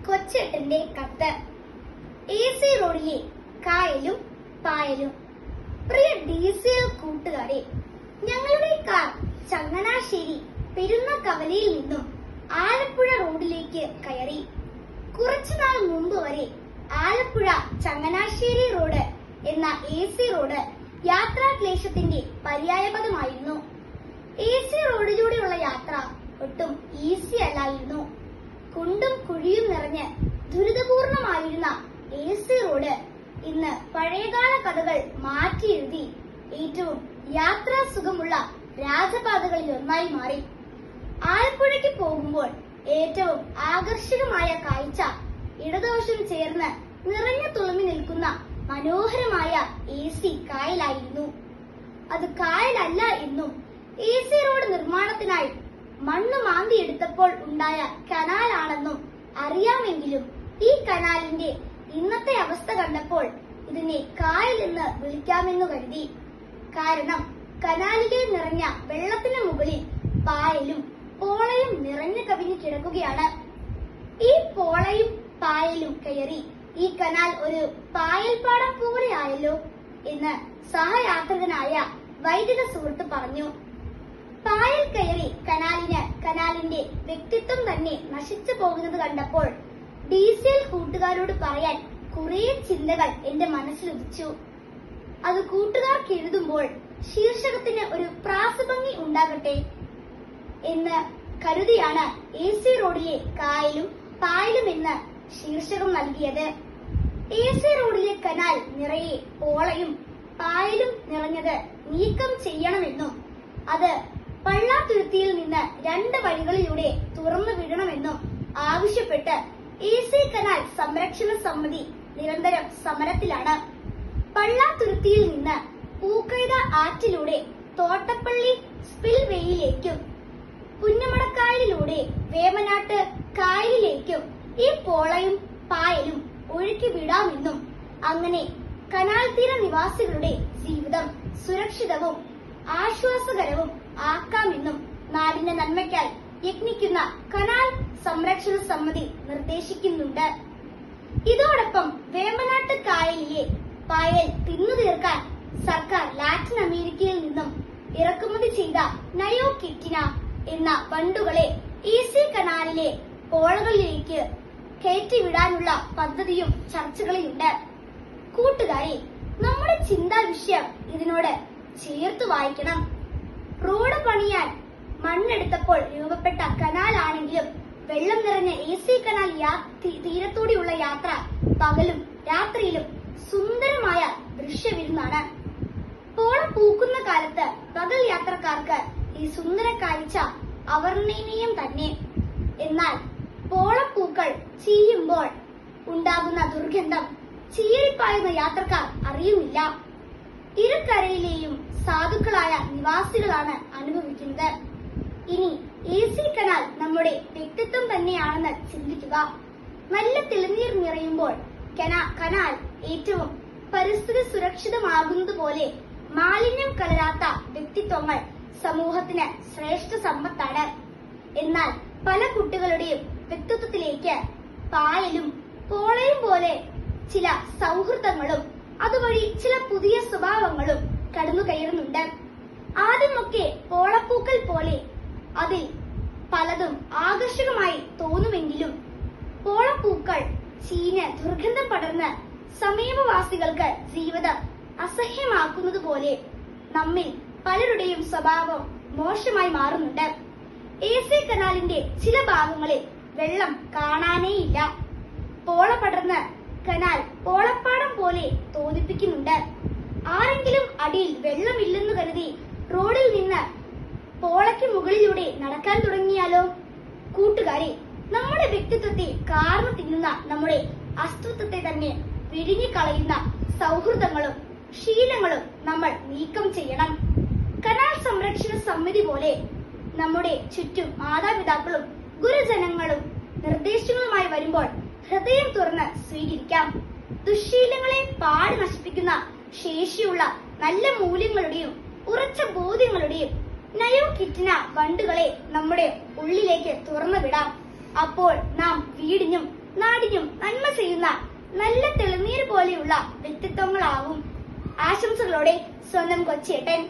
കൊച്ചേട്ടന്റെ കത്ത്. AC റോഡിലെ കായലും പായലും. പ്രിയ DCL കൂട്ടുകാരെ, ഞങ്ങളുടെ കാർ ചങ്ങനാശ്ശേരി പെരുന്നകവലയിൽ നിന്നും ആലപ്പുഴ റോഡിലേക്ക് കയറി. കുറച്ചുനാൾ മുമ്പ് വരെ ആലപ്പുഴ ചങ്ങനാശ്ശേരി റോഡ് എന്ന AC റോഡ് യാത്രാക്ലേശത്തിന്റെ പര്യായപദമായിരുന്നു. AC റോഡിലൂടെയുള്ള യാത്ര ഒട്ടും ഈസി അല്ലായിരുന്നു. കുണ്ടും കുഴിയും നിറഞ്ഞ് ദുരിതപൂർണമായിരുന്ന AC റോഡ് ഇന്ന് പഴയകാല കഥകൾ മാറ്റിയെഴുതി ഏറ്റവും യാത്രാ സുഖമുള്ള രാജപാതകളിൽ ഒന്നായി മാറി. ആലപ്പുഴയ്ക്ക് പോകുമ്പോൾ ഏറ്റവും ആകർഷകമായ കാഴ്ച ഇടതുവശം ചേർന്ന് നിറഞ്ഞു തുളുമ്പി നിൽക്കുന്ന മനോഹരമായ AC കായലായിരുന്നു. അത് കായലല്ല എന്നും AC റോഡ് നിർമ്മാണത്തിനായി മണ്ണ് മാന്തിയെടുത്തപ്പോൾ ഉണ്ടായ കനാലാണെന്നും അറിയാമെങ്കിലും ഈ കനാലിന്റെ ഇന്നത്തെ അവസ്ഥ കണ്ടപ്പോൾ ഇതിനെ കായൽ എന്ന് വിളിക്കാമെന്നു കരുതി. കാരണം കനാലിലെ നിറഞ്ഞ വെള്ളത്തിന് മുകളിൽ പായലും പോളയും നിറഞ്ഞു കവിഞ്ഞു കിടക്കുകയാണ്. ഈ പോളയും പായലും കയറി ഈ കനാൽ ഒരു പായൽപ്പാടം പോലെയായല്ലോ എന്ന് സഹയാത്രികനായ വൈദിക സുഹൃത്ത് പറഞ്ഞു. പായൽ കയറി കനാലിന്റെ വ്യക്തിത്വം തന്നെ നശിച്ചു പോകുന്നത് കണ്ടപ്പോൾ DCL കൂട്ടുകാരോട് പറയാൻ കുറെ ചിന്തകൾ എന്റെ മനസ്സിലുദിച്ചു. അത് കൂട്ടുകാർക്ക് എഴുതുമ്പോൾ ശീർഷകത്തിന് ഒരു പ്രാസഭംഗി ഉണ്ടാകട്ടെ എന്ന് കരുതിയാണ് AC റോഡിലെ കായലും പായലും എന്ന് ശീർഷകം നൽകിയത്. AC റോഡിലെ കനാൽ നിറയെ പോളയും പായലും നിറഞ്ഞത് നീക്കം ചെയ്യണമെന്നും അത് പള്ളാത്തുരുത്തിയിൽ നിന്ന് 2 വഴികളിലൂടെ തുറന്നു വിടണമെന്നും ആവശ്യപ്പെട്ട് AC കനാൽ സംരക്ഷണ സമിതി നിരന്തരം സമരത്തിലാണ്. പള്ളാത്തുരുത്തിയിൽ നിന്ന് പൂക്കൈത ആറ്റിലൂടെ തോട്ടപ്പള്ളി സ്പിൽവേയിലേക്കും പുന്നമടക്കായലിലൂടെ വേമനാട്ട് കായലിലേക്കും ഈ പോളയും പായലും ഒഴുക്കി വിടാമെന്നും അങ്ങനെ കനാൽ തീര നിവാസികളുടെ ജീവിതം സുരക്ഷിതവും ആശ്വാസകരവും ആക്കാമെന്നും നാടിന്റെ നന്മയ്ക്കായി യത്നിക്കുന്ന കനാൽ സംരക്ഷണ സമിതി നിർദ്ദേശിക്കുന്നുണ്ട്. ഇതോടൊപ്പം വേമ്പനാട്ട് കായലിലെ പായൽ തിന്നു തീർക്കാൻ സർക്കാർ ലാറ്റിൻ അമേരിക്കയിൽ നിന്നും ഇറക്കുമതി ചെയ്ത നയോകിറ്റിന എന്ന വണ്ടുകളെ AC കനാലിലെ പോളകളിലേക്ക് കയറ്റിവിടാനുള്ള പദ്ധതിയും ചർച്ചകളിലുണ്ട്. കൂട്ടുകാരെ, നമ്മുടെ ചിന്താ വിഷയം ഇതിനോട് ചേർത്ത് വായിക്കണം. റോഡ് പണിയാൻ മണ്ണെടുത്തപ്പോൾ രൂപപ്പെട്ട കനാലാണെങ്കിലും വെള്ളം നിറഞ്ഞ AC കനാൽ തീരത്തൂടെയുള്ള യാത്ര പകലും രാത്രിയിലും സുന്ദരമായ ദൃശ്യവിരുന്നാണ്. പോള പൂക്കുന്ന കാലത്ത് പകൽ യാത്രക്കാർക്ക് ഈ സുന്ദര കാഴ്ച അവർണ്ണനീയം തന്നെ. എന്നാൽ പോളപ്പൂക്കൾ ചീയുമ്പോൾ ഉണ്ടാകുന്ന ദുർഗന്ധം ചീറിപ്പായുന്ന യാത്രക്കാർ അറിയുന്നില്ല. ഇരുകരയിലെയും സാധുക്കളായ നിവാസികളാണ് അനുഭവിക്കുന്നത്. ഇനി AC കനാൽ നമ്മുടെ വ്യക്തിത്വം തന്നെയാണെന്ന് ചിന്തിക്കുക. നല്ല തെളിനീർ നിറയുമ്പോൾ കനാൽ ഏറ്റവും പരിസ്ഥിതി സുരക്ഷിതമാകുന്നതുപോലെ മാലിന്യം കലരാത്ത വ്യക്തിത്വങ്ങൾ സമൂഹത്തിന് ശ്രേഷ്ഠ സമ്പത്താണ്. എന്നാൽ പല കുട്ടികളുടെയും വ്യക്തിത്വത്തിലേക്ക് പായലും പോളയും പോലെ ചില സൗഹൃദങ്ങളും അതുവഴി ചില പുതിയ സ്വഭാവങ്ങളും കടന്നു കയറുന്നുണ്ട്. ആദ്യമൊക്കെ പോളപ്പൂക്കൾ പോലെ അതിൽ പലതും ആകർഷകമായി തോന്നുമെങ്കിലും പോളപ്പൂക്കൾ ചീഞ്ഞ് ദുർഗന്ധം പടർന്ന് സമീപവാസികൾക്ക് ജീവിതം അസഹ്യമാക്കുന്നത് പോലെ നമ്മിൽ പലരുടെയും സ്വഭാവം മോശമായി മാറുന്നുണ്ട്. AC കനാലിന്റെ ചില ഭാഗങ്ങളിൽ വെള്ളം കാണാനേയില്ല. പോള പടർന്ന് കനാൽ പോളപ്പാടം പോലെ തോന്നിപ്പിക്കുന്നുണ്ട്. ആരെങ്കിലും അടിയിൽ വെള്ളമില്ലെന്ന് കരുതി റോഡിൽ നിന്ന് പോളയ്ക്ക് മുകളിലൂടെ നടക്കാൻ തുടങ്ങിയാലോ? കൂട്ടുകാരെ, നമ്മുടെ വ്യക്തിത്വത്തെ കാർന്നു തിന്നുന്ന നമ്മുടെ അസ്തിത്വത്തെ തന്നെ വിഴുങ്ങിക്കളയുന്ന സൗഹൃദങ്ങളും ശീലങ്ങളും നമ്മൾ നീക്കം ചെയ്യണം. കനാൽ സംരക്ഷണ സമിതി പോലെ നമ്മുടെ ചുറ്റും മാതാപിതാക്കളും ഗുരുജനങ്ങളും നിർദ്ദേശങ്ങളുമായി വരുമ്പോൾ ഹൃദയം തുറന്ന് സ്വീകരിക്കാം. ദുശ്ശീലങ്ങളെ പാടി നശിപ്പിക്കുന്ന ശേഷിയുള്ള നല്ല മൂല്യങ്ങളുടെയും ഉറച്ച ബോധ്യങ്ങളുടെയും നയോകിറ്റിന വണ്ടുകളെ നമ്മുടെ ഉള്ളിലേക്ക് തുറന്നു വിടാം. അപ്പോൾ നാം വീടിനും നാടിനും നന്മ ചെയ്യുന്ന നല്ല തെളിനീര് പോലെയുള്ള വ്യക്തിത്വങ്ങളാവും. ആശംസകളോടെ സ്വന്തം കൊച്ചേട്ടൻ.